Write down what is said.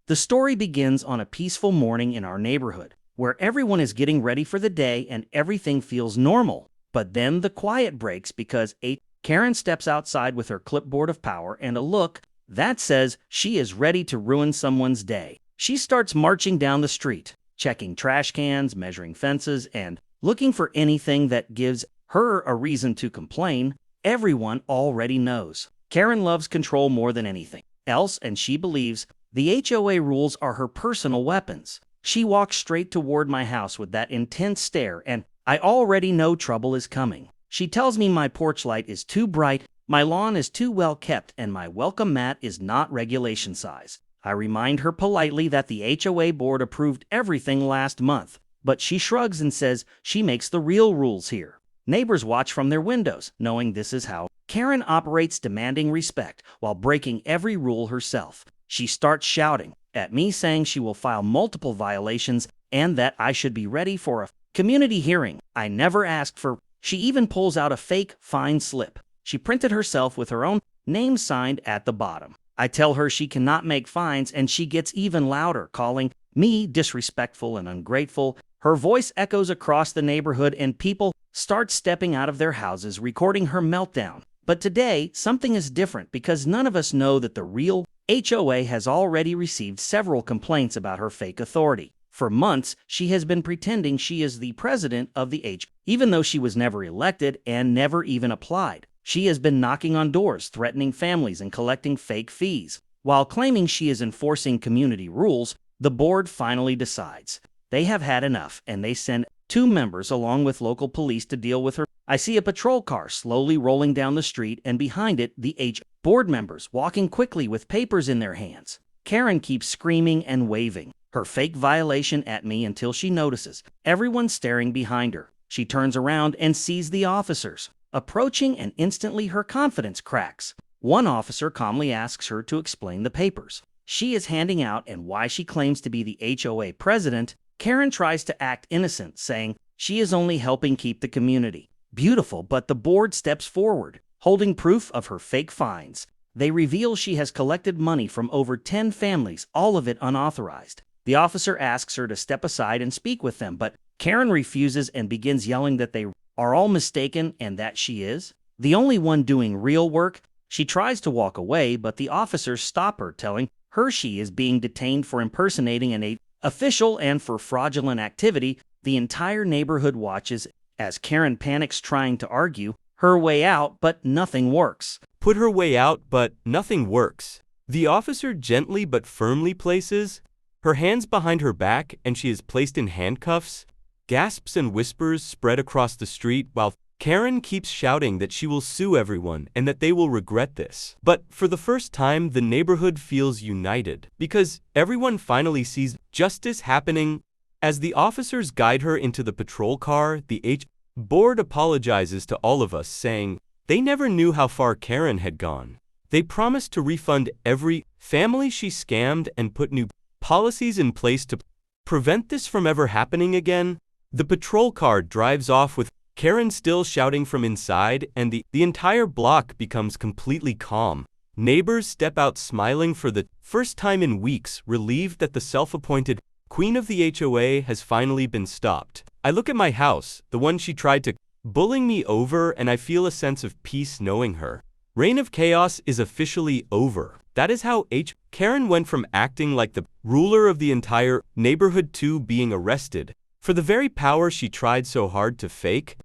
The story begins on a peaceful morning in our neighborhood, where everyone is getting ready for the day and everything feels normal. But then the quiet breaks because Karen steps outside with her clipboard of power and a look that says she is ready to ruin someone's day. She starts marching down the street, checking trash cans, measuring fences, and looking for anything that gives her a reason to complain. Everyone already knows Karen loves control more than anything else, and she believes the HOA rules are her personal weapons. She walks straight toward my house with that intense stare, and I already know trouble is coming. She tells me my porch light is too bright, my lawn is too well kept, and my welcome mat is not regulation size. I remind her politely that the HOA board approved everything last month, but she shrugs and says she makes the real rules here. Neighbors watch from their windows, knowing this is how Karen operates, demanding respect while breaking every rule herself. She starts shouting at me, saying she will file multiple violations and that I should be ready for a community hearing I never asked for. She even pulls out a fake fine slip she printed herself with her own name signed at the bottom. I tell her she cannot make fines, and she gets even louder, calling me disrespectful and ungrateful. Her voice echoes across the neighborhood, and people start stepping out of their houses, recording her meltdown. But today, something is different because none of us know that the real HOA has already received several complaints about her fake authority. For months, she has been pretending she is the president of the HOA, even though she was never elected and never even applied. She has been knocking on doors, threatening families, and collecting fake fees. While claiming she is enforcing community rules, the board finally decides they have had enough, and they send 2 members along with local police to deal with her. I see a patrol car slowly rolling down the street, and behind it, the board members walking quickly with papers in their hands. Karen keeps screaming and waving her fake violation at me until she notices everyone staring behind her. She turns around and sees the officers approaching, and instantly her confidence cracks. One officer calmly asks her to explain the papers she is handing out and why she claims to be the HOA president. Karen tries to act innocent, saying she is only helping keep the community beautiful, but the board steps forward, holding proof of her fake fines. They reveal she has collected money from over 10 families, all of it unauthorized. The officer asks her to step aside and speak with them, but Karen refuses and begins yelling that they are all mistaken and that she is the only one doing real work. She tries to walk away, but the officers stop her, telling her she is being detained for impersonating an official and for fraudulent activity. The entire neighborhood watches as Karen panics, trying to argue her way out, but nothing works. Put her way out, but nothing works. The officer gently but firmly places her hands behind her back, and she is placed in handcuffs. Gasps and whispers spread across the street while Karen keeps shouting that she will sue everyone and that they will regret this. But for the first time, the neighborhood feels united because everyone finally sees justice happening. As the officers guide her into the patrol car, the board apologizes to all of us, saying they never knew how far Karen had gone. They promised to refund every family she scammed and put new policies in place to prevent this from ever happening again. The patrol car drives off with Karen still shouting from inside, and the entire block becomes completely calm. Neighbors step out smiling for the first time in weeks, relieved that the self-appointed queen of the HOA has finally been stopped. I look at my house, the one she tried to bullying me over, and I feel a sense of peace knowing her reign of chaos is officially over. That is how Karen went from acting like the ruler of the entire neighborhood to being arrested for the very power she tried so hard to fake.